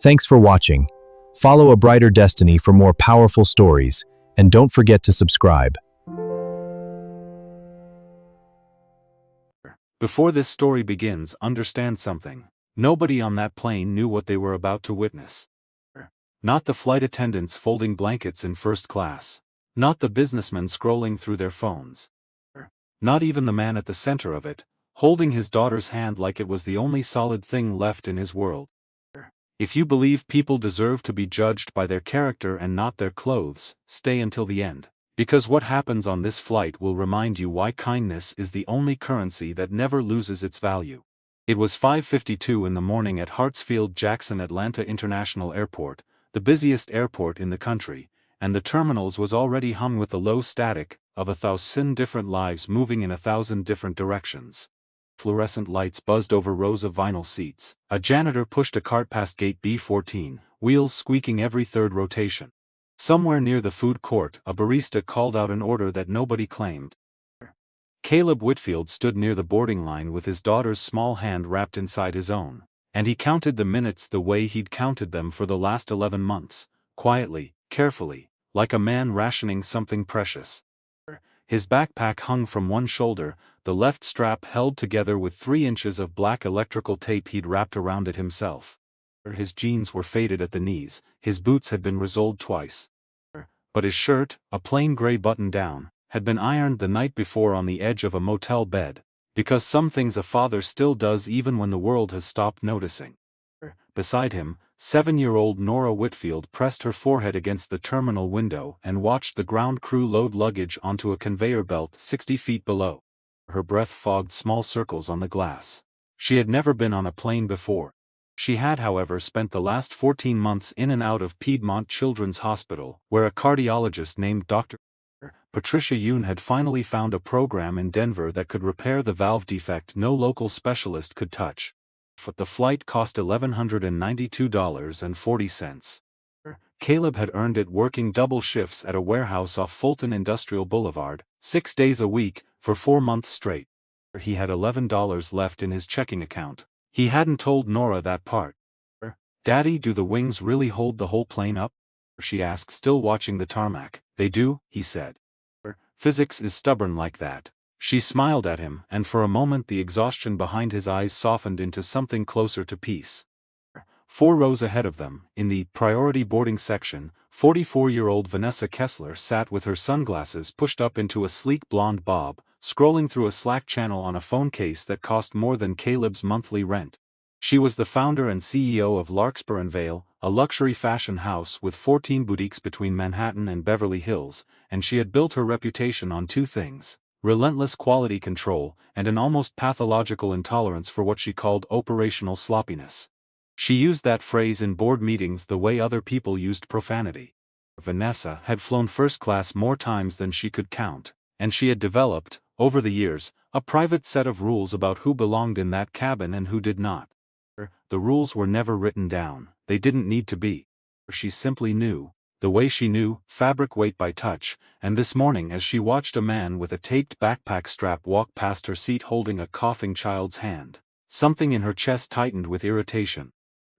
Thanks for watching. Follow a brighter destiny for more powerful stories, and don't forget to subscribe. Before this story begins, understand something. Nobody on that plane knew what they were about to witness. Not the flight attendants folding blankets in first class. Not the businessmen scrolling through their phones. Not even the man at the center of it, holding his daughter's hand like it was the only solid thing left in his world. If you believe people deserve to be judged by their character and not their clothes, stay until the end. Because what happens on this flight will remind you why kindness is the only currency that never loses its value. It was 5:52 in the morning at Hartsfield-Jackson Atlanta International Airport, the busiest airport in the country, and the terminals was already hum with the low static of 1,000 different lives moving in 1,000 different directions. Fluorescent lights buzzed over rows of vinyl seats. A janitor pushed a cart past gate B14, wheels squeaking every third rotation. Somewhere near the food court, a barista called out an order that nobody claimed. Caleb Whitfield stood near the boarding line with his daughter's small hand wrapped inside his own, and he counted the minutes the way he'd counted them for the last 11 months, quietly, carefully, like a man rationing something precious. His backpack hung from one shoulder, the left strap held together with 3 inches of black electrical tape he'd wrapped around it himself. His jeans were faded at the knees, his boots had been resoled twice. But his shirt, a plain gray button-down, had been ironed the night before on the edge of a motel bed, because some things a father still does even when the world has stopped noticing. Beside him, 7-year-old Nora Whitfield pressed her forehead against the terminal window and watched the ground crew load luggage onto a conveyor belt 60 feet below. Her breath fogged small circles on the glass. She had never been on a plane before. She had, however, spent the last 14 months in and out of Piedmont Children's Hospital, where a cardiologist named Dr. Patricia Yoon had finally found a program in Denver that could repair the valve defect no local specialist could touch. The flight cost $1,192.40. Caleb had earned it working double shifts at a warehouse off Fulton Industrial Boulevard, 6 days a week, for 4 months straight. He had $11 left in his checking account. He hadn't told Nora that part. "Daddy, do the wings really hold the whole plane up?" she asked, still watching the tarmac. "They do," he said. "Physics is stubborn like that." She smiled at him, and for a moment the exhaustion behind his eyes softened into something closer to peace. 4 rows ahead of them, in the priority boarding section, 44-year-old Vanessa Kessler sat with her sunglasses pushed up into a sleek blonde bob, scrolling through a Slack channel on a phone case that cost more than Caleb's monthly rent. She was the founder and CEO of Larkspur & Vale, a luxury fashion house with 14 boutiques between Manhattan and Beverly Hills, and she had built her reputation on 2 things: relentless quality control and an almost pathological intolerance for what she called operational sloppiness. She used that phrase in board meetings the way other people used profanity. Vanessa had flown first class more times than she could count, and she had developed, over the years, a private set of rules about who belonged in that cabin and who did not. The rules were never written down, they didn't need to be. She simply knew, the way she knew, fabric weight by touch, and this morning as she watched a man with a taped backpack strap walk past her seat holding a coughing child's hand, something in her chest tightened with irritation.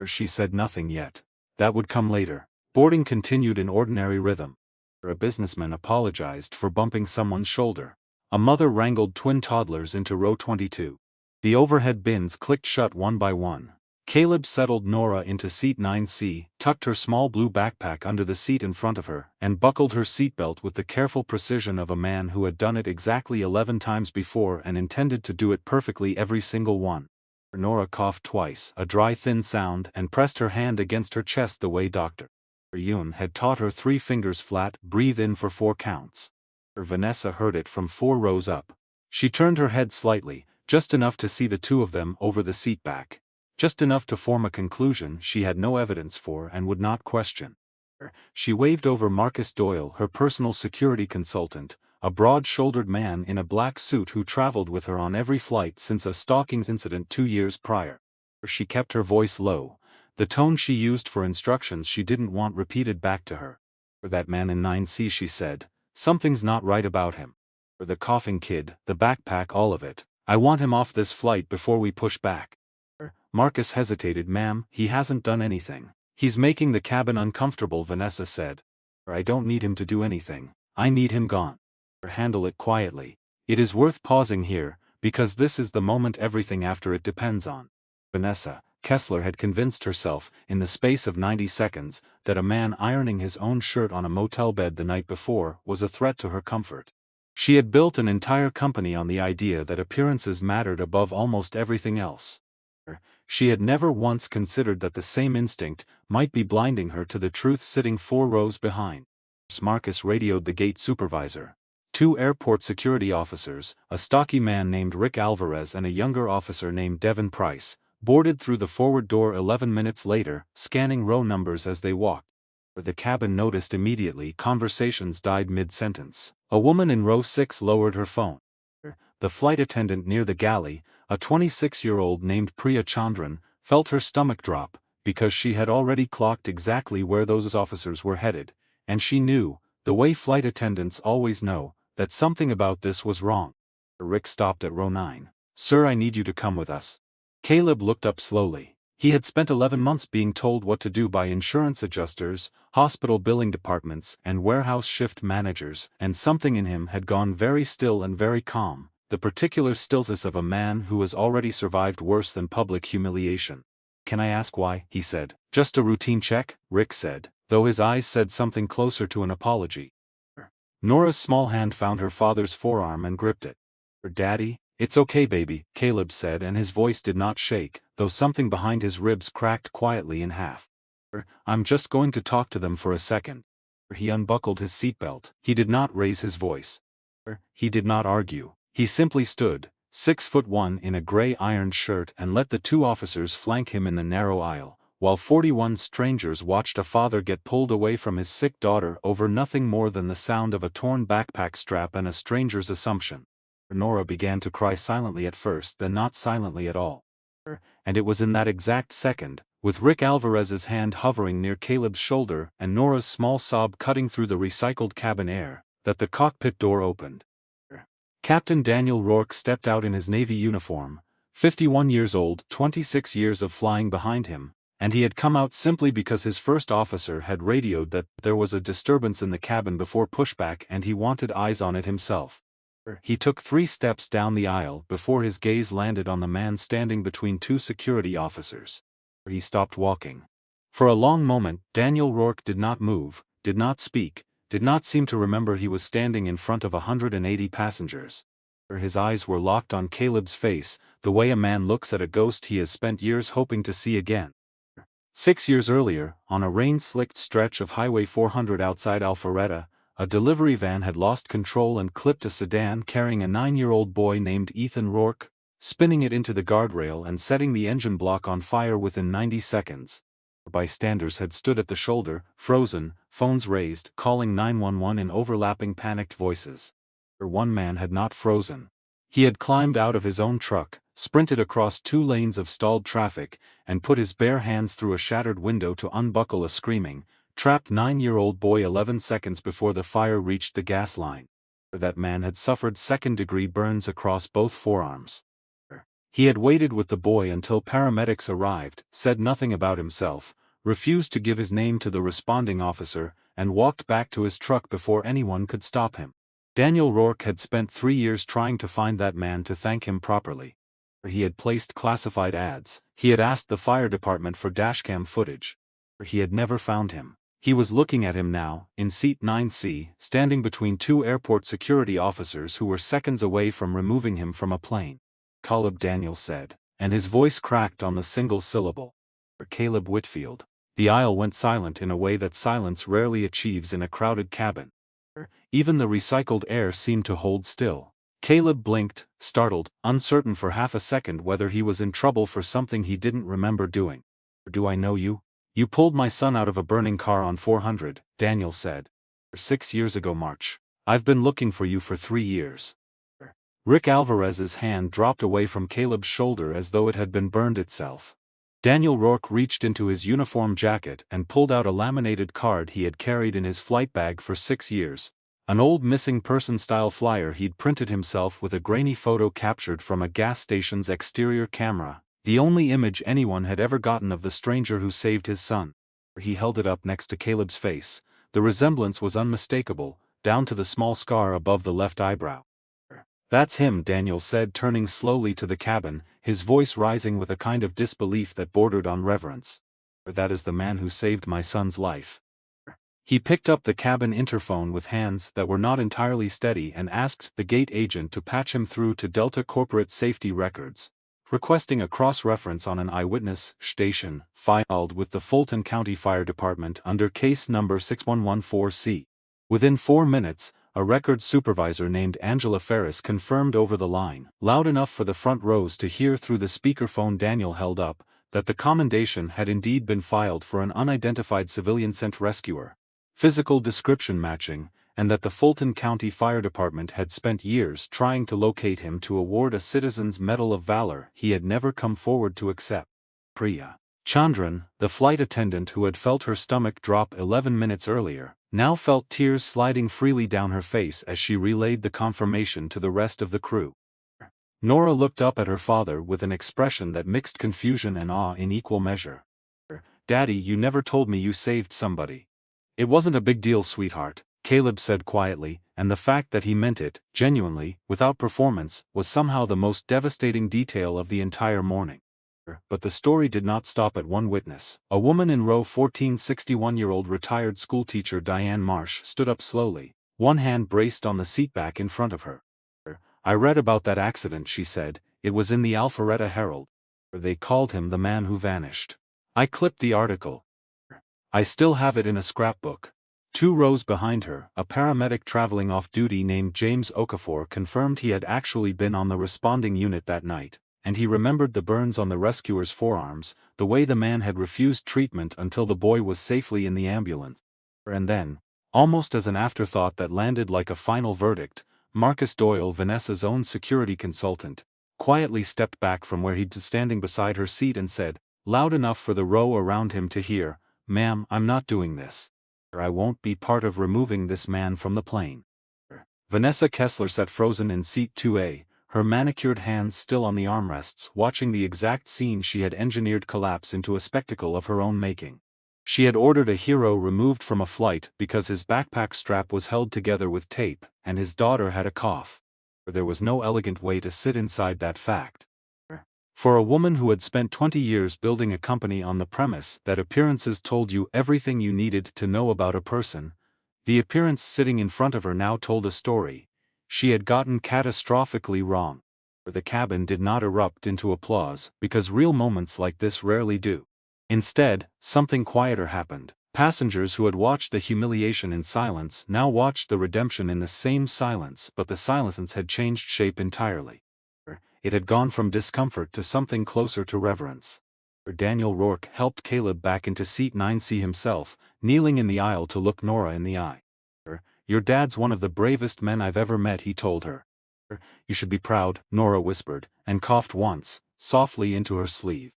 She said nothing yet. That would come later. Boarding continued in ordinary rhythm. A businessman apologized for bumping someone's shoulder. A mother wrangled twin toddlers into row 22. The overhead bins clicked shut one by one. Caleb settled Nora into seat 9C, tucked her small blue backpack under the seat in front of her, and buckled her seatbelt with the careful precision of a man who had done it exactly 11 times before and intended to do it perfectly every single one. Nora coughed twice, a dry thin sound, and pressed her hand against her chest the way Dr. Yoon had taught her: 3 fingers flat, breathe in for 4 counts. Vanessa heard it from 4 rows up. She turned her head slightly, just enough to see the 2 of them over the seat back. Just enough to form a conclusion she had no evidence for and would not question. She waved over Marcus Doyle, her personal security consultant, a broad-shouldered man in a black suit who traveled with her on every flight since a stalking incident 2 years prior. She kept her voice low, the tone she used for instructions she didn't want repeated back to her. "That man in 9C," she said, "something's not right about him. The coughing kid, the backpack, all of it. I want him off this flight before we push back." Marcus hesitated. "Ma'am, he hasn't done anything. He's making the cabin uncomfortable, Vanessa said. I don't need him to do anything. I need him gone. Handle it quietly. It is worth pausing here, because this is the moment everything after it depends on. Vanessa, Kessler had convinced herself, in the space of 90 seconds, that a man ironing his own shirt on a motel bed the night before was a threat to her comfort. She had built an entire company on the idea that appearances mattered above almost everything else. She had never once considered that the same instinct might be blinding her to the truth sitting 4 rows behind. Marcus radioed the gate supervisor. 2 airport security officers, a stocky man named Rick Alvarez and a younger officer named Devin Price, boarded through the forward door 11 minutes later, scanning row numbers as they walked. The cabin noticed immediately. Conversations died mid-sentence. A woman in row 6 lowered her phone. The flight attendant near the galley, a 26-year-old named Priya Chandran, felt her stomach drop, because she had already clocked exactly where those officers were headed, and she knew, the way flight attendants always know, that something about this was wrong. Rick stopped at row 9. "Sir, I need you to come with us." Caleb looked up slowly. He had spent 11 months being told what to do by insurance adjusters, hospital billing departments, and warehouse shift managers, and something in him had gone very still and very calm, the particular stillness of a man who has already survived worse than public humiliation. "Can I ask why?" he said. "Just a routine check," Rick said, though his eyes said something closer to an apology. Nora's small hand found her father's forearm and gripped it. "Daddy, it's okay baby," Caleb said, and his voice did not shake, though something behind his ribs cracked quietly in half. "I'm just going to talk to them for a second." He unbuckled his seatbelt. He did not raise his voice. He did not argue. He simply stood, 6'1" in a gray ironed shirt, and let the 2 officers flank him in the narrow aisle, while 41 strangers watched a father get pulled away from his sick daughter over nothing more than the sound of a torn backpack strap and a stranger's assumption. Nora began to cry silently at first, then not silently at all. And it was in that exact second, with Rick Alvarez's hand hovering near Caleb's shoulder and Nora's small sob cutting through the recycled cabin air, that the cockpit door opened. Captain Daniel Rourke stepped out in his Navy uniform, 51 years old, 26 years of flying behind him, and he had come out simply because his first officer had radioed that there was a disturbance in the cabin before pushback and he wanted eyes on it himself. He took 3 steps down the aisle before his gaze landed on the man standing between 2 security officers. He stopped walking. For a long moment, Daniel Rourke did not move, did not speak, did not seem to remember he was standing in front of 180 passengers. His eyes were locked on Caleb's face, the way a man looks at a ghost he has spent years hoping to see again. 6 years earlier, on a rain-slicked stretch of Highway 400 outside Alpharetta, a delivery van had lost control and clipped a sedan carrying a 9-year-old boy named Ethan Rourke, spinning it into the guardrail and setting the engine block on fire within 90 seconds. Bystanders had stood at the shoulder, frozen, phones raised, calling 911 in overlapping panicked voices. One man had not frozen. He had climbed out of his own truck, sprinted across 2 lanes of stalled traffic, and put his bare hands through a shattered window to unbuckle a screaming, trapped 9-year-old boy 11 seconds before the fire reached the gas line. That man had suffered second-degree burns across both forearms. He had waited with the boy until paramedics arrived, said nothing about himself, refused to give his name to the responding officer, and walked back to his truck before anyone could stop him. Daniel Rourke had spent 3 years trying to find that man to thank him properly. He had placed classified ads, he had asked the fire department for dashcam footage. He had never found him. He was looking at him now, in seat 9C, standing between 2 airport security officers who were seconds away from removing him from a plane. "Caleb," Daniel said, and his voice cracked on the single syllable. "Caleb Whitfield." The aisle went silent in a way that silence rarely achieves in a crowded cabin. Even the recycled air seemed to hold still. Caleb blinked, startled, uncertain for half a second whether he was in trouble for something he didn't remember doing. "Do I know you? You pulled my son out of a burning car on 400, Daniel said. 6 years ago March. I've been looking for you for 3 years. Rick Alvarez's hand dropped away from Caleb's shoulder as though it had been burned itself. Daniel Rourke reached into his uniform jacket and pulled out a laminated card he had carried in his flight bag for 6 years. An old missing person-style flyer he'd printed himself with a grainy photo captured from a gas station's exterior camera, the only image anyone had ever gotten of the stranger who saved his son. He held it up next to Caleb's face. The resemblance was unmistakable, down to the small scar above the left eyebrow. "That's him," Daniel said, turning slowly to the cabin, his voice rising with a kind of disbelief that bordered on reverence. "That is the man who saved my son's life." He picked up the cabin interphone with hands that were not entirely steady and asked the gate agent to patch him through to Delta Corporate Safety Records, requesting a cross-reference on an eyewitness station filed with the Fulton County Fire Department under case number 6114C. Within 4 minutes, a records supervisor named Angela Ferris confirmed over the line, loud enough for the front rows to hear through the speakerphone Daniel held up, that the commendation had indeed been filed for an unidentified civilian sent rescuer, physical description matching, and that the Fulton County Fire Department had spent years trying to locate him to award a Citizen's Medal of Valor he had never come forward to accept. Priya Chandran, the flight attendant who had felt her stomach drop 11 minutes earlier, now felt tears sliding freely down her face as she relayed the confirmation to the rest of the crew. Nora looked up at her father with an expression that mixed confusion and awe in equal measure. "Daddy, you never told me you saved somebody." "It wasn't a big deal, sweetheart," Caleb said quietly, and the fact that he meant it, genuinely, without performance, was somehow the most devastating detail of the entire morning. But the story did not stop at one witness. A woman in row 14, 61-year-old retired schoolteacher Diane Marsh stood up slowly, one hand braced on the seatback in front of her. "I read about that accident," she said. "It was in the Alpharetta Herald. They called him the man who vanished. I clipped the article. I still have it in a scrapbook." 2 rows behind her, a paramedic traveling off duty named James Okafor confirmed he had actually been on the responding unit that night, and he remembered the burns on the rescuer's forearms, the way the man had refused treatment until the boy was safely in the ambulance. And then, almost as an afterthought that landed like a final verdict, Marcus Doyle, Vanessa's own security consultant, quietly stepped back from where he'd standing beside her seat and said, loud enough for the row around him to hear, "Ma'am, I'm not doing this. I won't be part of removing this man from the plane." Vanessa Kessler sat frozen in seat 2A, her manicured hands still on the armrests, watching the exact scene she had engineered collapse into a spectacle of her own making. She had ordered a hero removed from a flight because his backpack strap was held together with tape, and his daughter had a cough. There was no elegant way to sit inside that fact. For a woman who had spent 20 years building a company on the premise that appearances told you everything you needed to know about a person, the appearance sitting in front of her now told a story she had gotten catastrophically wrong. The cabin did not erupt into applause, because real moments like this rarely do. Instead, something quieter happened. Passengers who had watched the humiliation in silence now watched the redemption in the same silence, but the silence had changed shape entirely. It had gone from discomfort to something closer to reverence. Daniel Rourke helped Caleb back into seat 9C himself, kneeling in the aisle to look Nora in the eye. "Your dad's one of the bravest men I've ever met," he told her. "You should be proud," Nora whispered, and coughed once, softly into her sleeve.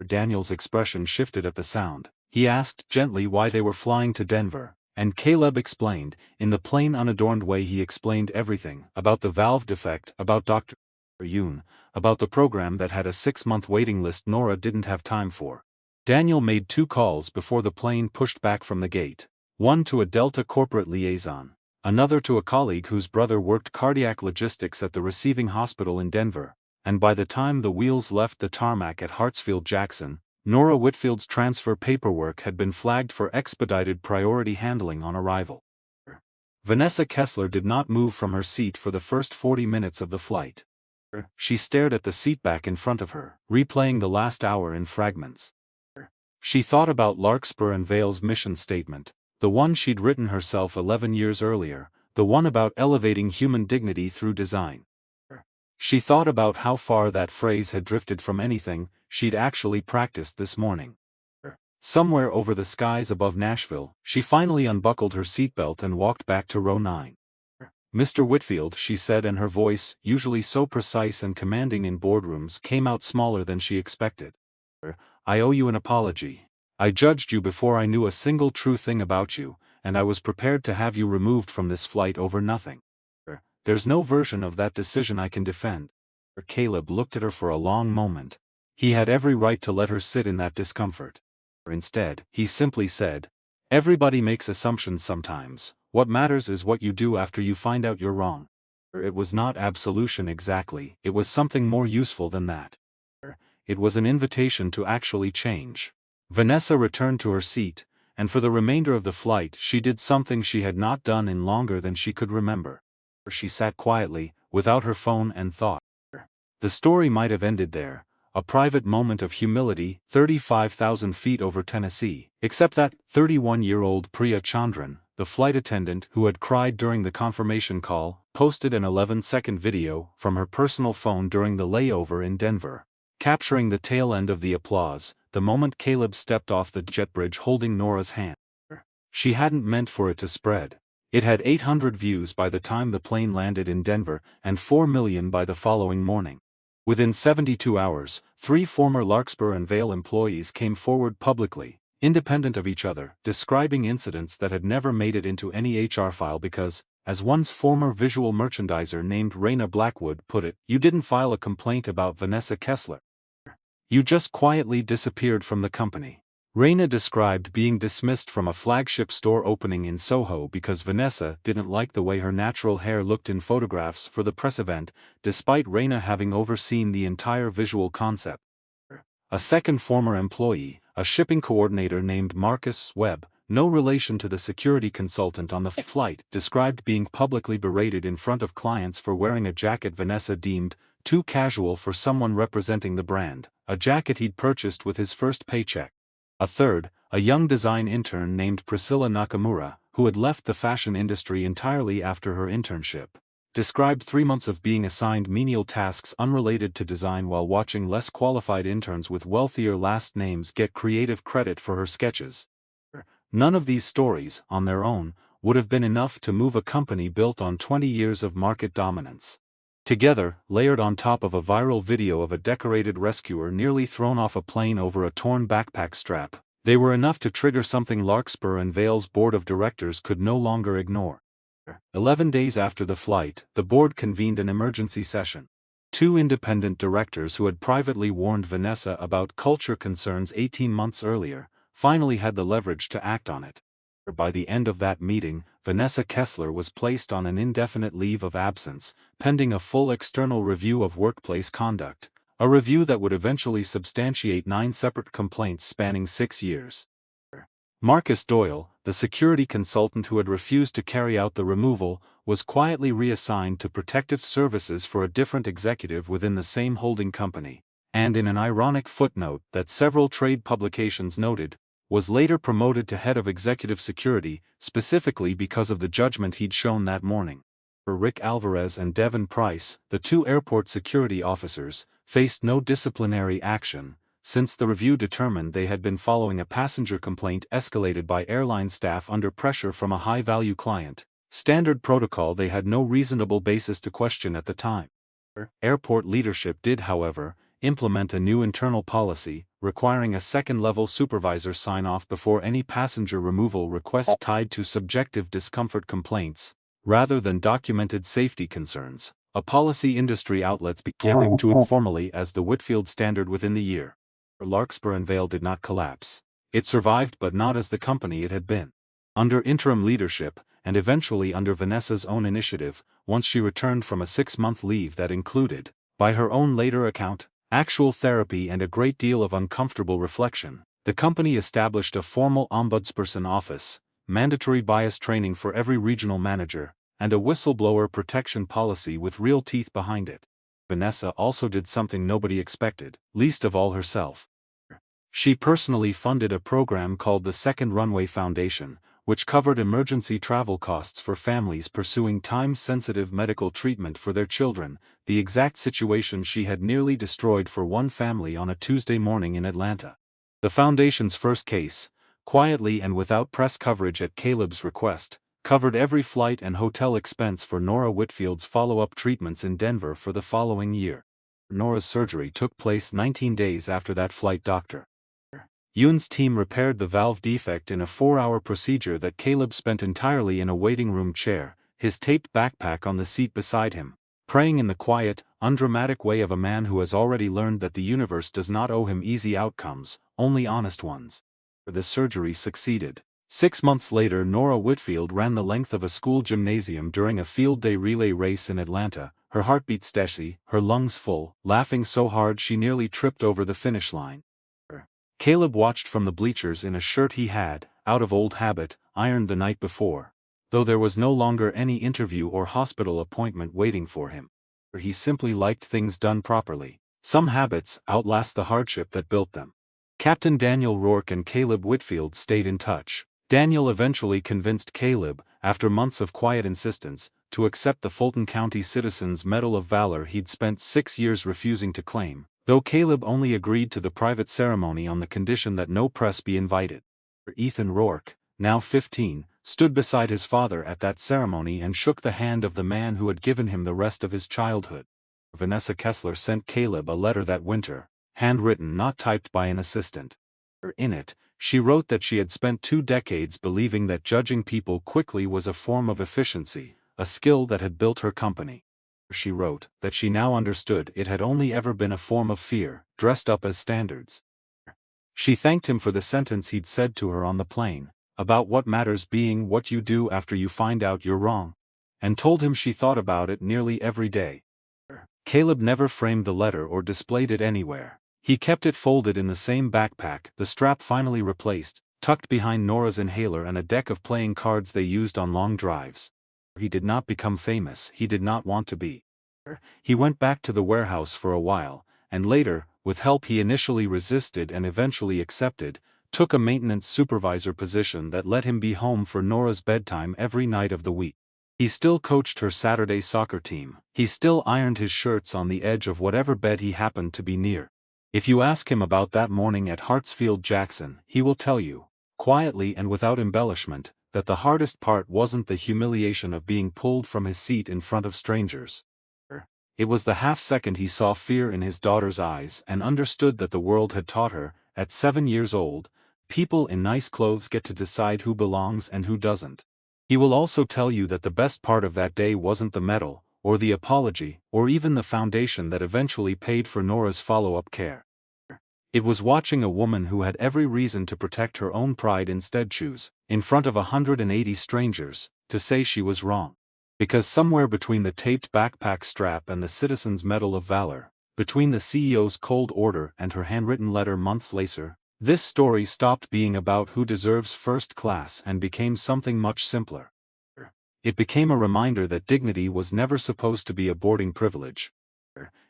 Daniel's expression shifted at the sound. He asked gently why they were flying to Denver, and Caleb explained, in the plain unadorned way he explained everything, about the valve defect, about Dr. Yoon, about the program that had a 6-month waiting list Nora didn't have time for. Daniel made 2 calls before the plane pushed back from the gate. One to a Delta corporate liaison, another to a colleague whose brother worked cardiac logistics at the receiving hospital in Denver, and by the time the wheels left the tarmac at Hartsfield-Jackson, Nora Whitfield's transfer paperwork had been flagged for expedited priority handling on arrival. Vanessa Kessler did not move from her seat for the first 40 minutes of the flight. She stared at the seatback in front of her, replaying the last hour in fragments. She thought about Larkspur and Vale's mission statement, the one she'd written herself 11 years earlier, the one about elevating human dignity through design. She thought about how far that phrase had drifted from anything she'd actually practiced this morning. Somewhere over the skies above Nashville, she finally unbuckled her seatbelt and walked back to row 9. "Mr. Whitfield," she said, and her voice, usually so precise and commanding in boardrooms, came out smaller than she expected. "I owe you an apology. I judged you before I knew a single true thing about you, and I was prepared to have you removed from this flight over nothing. There's no version of that decision I can defend." Caleb looked at her for a long moment. He had every right to let her sit in that discomfort. Instead, he simply said, "Everybody makes assumptions sometimes. What matters is what you do after you find out you're wrong." It was not absolution exactly, it was something more useful than that. It was an invitation to actually change. Vanessa returned to her seat, and for the remainder of the flight she did something she had not done in longer than she could remember. She sat quietly, without her phone, and thought. The story might have ended there, a private moment of humility 35,000 feet over Tennessee, except that 31-year-old Priya Chandran, the flight attendant who had cried during the confirmation call, posted an 11-second video from her personal phone during the layover in Denver, capturing the tail end of the applause, the moment Caleb stepped off the jet bridge holding Nora's hand. She hadn't meant for it to spread. It had 800 views by the time the plane landed in Denver and 4 million by the following morning. Within 72 hours, 3 former Larkspur and Vail employees came forward publicly, independent of each other, describing incidents that had never made it into any HR file because, as one's former visual merchandiser named Raina Blackwood put it, "You didn't file a complaint about Vanessa Kessler. You just quietly disappeared from the company." Raina described being dismissed from a flagship store opening in Soho because Vanessa didn't like the way her natural hair looked in photographs for the press event, despite Raina having overseen the entire visual concept. A second former employee, a shipping coordinator named Marcus Webb, no relation to the security consultant on the flight, described being publicly berated in front of clients for wearing a jacket Vanessa deemed too casual for someone representing the brand, a jacket he'd purchased with his first paycheck. A third, a young design intern named Priscilla Nakamura, who had left the fashion industry entirely after her internship, described 3 months of being assigned menial tasks unrelated to design while watching less qualified interns with wealthier last names get creative credit for her sketches. None of these stories, on their own, would have been enough to move a company built on 20 years of market dominance. Together, layered on top of a viral video of a decorated rescuer nearly thrown off a plane over a torn backpack strap, they were enough to trigger something Larkspur and Vail's board of directors could no longer ignore. 11 days after the flight, the board convened an emergency session. 2 independent directors who had privately warned Vanessa about culture concerns 18 months earlier, finally had the leverage to act on it. By the end of that meeting, Vanessa Kessler was placed on an indefinite leave of absence, pending a full external review of workplace conduct, a review that would eventually substantiate 9 separate complaints spanning 6 years. Marcus Doyle, the security consultant who had refused to carry out the removal, was quietly reassigned to protective services for a different executive within the same holding company, and in an ironic footnote that several trade publications noted, was later promoted to head of executive security, specifically because of the judgment he'd shown that morning. Rick Alvarez and Devin Price, the 2 airport security officers, faced no disciplinary action, since the review determined they had been following a passenger complaint escalated by airline staff under pressure from a high-value client, standard protocol they had no reasonable basis to question at the time. Airport leadership did, however, implement a new internal policy, requiring a second-level supervisor sign-off before any passenger removal requests tied to subjective discomfort complaints, rather than documented safety concerns, a policy industry outlets began to informally as the Whitfield standard within the year. Larkspur and Vail did not collapse. It survived, but not as the company it had been. Under interim leadership, and eventually under Vanessa's own initiative, once she returned from a 6-month leave that included, by her own later account, actual therapy and a great deal of uncomfortable reflection, the company established a formal ombudsperson office, mandatory bias training for every regional manager, and a whistleblower protection policy with real teeth behind it. Vanessa also did something nobody expected, least of all herself. She personally funded a program called the Second Runway Foundation, which covered emergency travel costs for families pursuing time-sensitive medical treatment for their children, the exact situation she had nearly destroyed for one family on a Tuesday morning in Atlanta. The foundation's first case, quietly and without press coverage at Caleb's request, covered every flight and hotel expense for Nora Whitfield's follow-up treatments in Denver for the following year. Nora's surgery took place 19 days after that flight. Dr. Yoon's team repaired the valve defect in a 4-hour procedure that Caleb spent entirely in a waiting room chair, his taped backpack on the seat beside him, praying in the quiet, undramatic way of a man who has already learned that the universe does not owe him easy outcomes, only honest ones. The surgery succeeded. 6 months later, Nora Whitfield ran the length of a school gymnasium during a field day relay race in Atlanta, her heartbeat steady, her lungs full, laughing so hard she nearly tripped over the finish line. Caleb watched from the bleachers in a shirt he had, out of old habit, ironed the night before. Though there was no longer any interview or hospital appointment waiting for him. He simply liked things done properly. Some habits outlast the hardship that built them. Captain Daniel Rourke and Caleb Whitfield stayed in touch. Daniel eventually convinced Caleb, after months of quiet insistence, to accept the Fulton County Citizens Medal of Valor he'd spent 6 years refusing to claim, though Caleb only agreed to the private ceremony on the condition that no press be invited. Ethan Rourke, now 15, stood beside his father at that ceremony and shook the hand of the man who had given him the rest of his childhood. Vanessa Kessler sent Caleb a letter that winter, handwritten, not typed by an assistant. In it, she wrote that she had spent 2 decades believing that judging people quickly was a form of efficiency, a skill that had built her company. She wrote that she now understood it had only ever been a form of fear, dressed up as standards. She thanked him for the sentence he'd said to her on the plane, about what matters being what you do after you find out you're wrong, and told him she thought about it nearly every day. Caleb never framed the letter or displayed it anywhere. He kept it folded in the same backpack, the strap finally replaced, tucked behind Nora's inhaler and a deck of playing cards they used on long drives. He did not become famous, he did not want to be. He went back to the warehouse for a while, and later, with help he initially resisted and eventually accepted, took a maintenance supervisor position that let him be home for Nora's bedtime every night of the week. He still coached her Saturday soccer team. He still ironed his shirts on the edge of whatever bed he happened to be near. If you ask him about that morning at Hartsfield-Jackson, he will tell you, quietly and without embellishment, that the hardest part wasn't the humiliation of being pulled from his seat in front of strangers. It was the half-second he saw fear in his daughter's eyes and understood that the world had taught her, at 7 years old, people in nice clothes get to decide who belongs and who doesn't. He will also tell you that the best part of that day wasn't the medal, or the apology, or even the foundation that eventually paid for Nora's follow-up care. It was watching a woman who had every reason to protect her own pride instead choose, in front of 180 strangers, to say she was wrong. Because somewhere between the taped backpack strap and the Citizens Medal of Valor, between the CEO's cold order and her handwritten letter months later, this story stopped being about who deserves first class and became something much simpler. It became a reminder that dignity was never supposed to be a boarding privilege.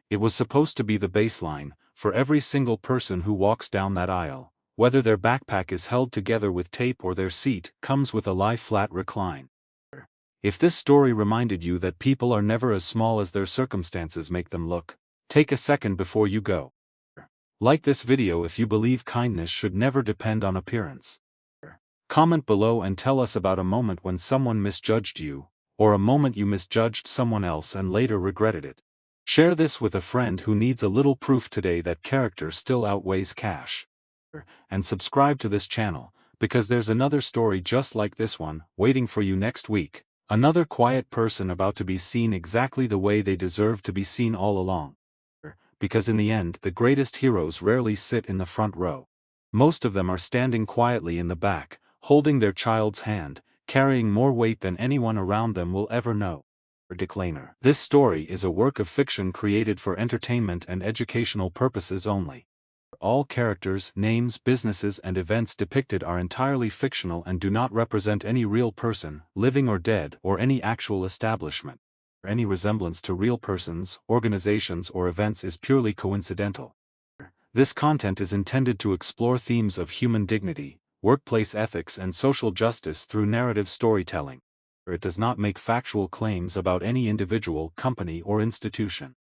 It was supposed to be the baseline, for every single person who walks down that aisle, whether their backpack is held together with tape or their seat comes with a lie-flat recline. If this story reminded you that people are never as small as their circumstances make them look, take a second before you go. Like this video if you believe kindness should never depend on appearance. Comment below and tell us about a moment when someone misjudged you, or a moment you misjudged someone else and later regretted it. Share this with a friend who needs a little proof today that character still outweighs cash. And subscribe to this channel, because there's another story just like this one, waiting for you next week. Another quiet person about to be seen exactly the way they deserve to be seen all along. Because in the end, the greatest heroes rarely sit in the front row. Most of them are standing quietly in the back, holding their child's hand, carrying more weight than anyone around them will ever know. Declaimer. This story is a work of fiction created for entertainment and educational purposes only. All characters, names, businesses and events depicted are entirely fictional and do not represent any real person, living or dead, or any actual establishment. Any resemblance to real persons, organizations or events is purely coincidental. This content is intended to explore themes of human dignity, workplace ethics and social justice through narrative storytelling. It does not make factual claims about any individual, company or institution.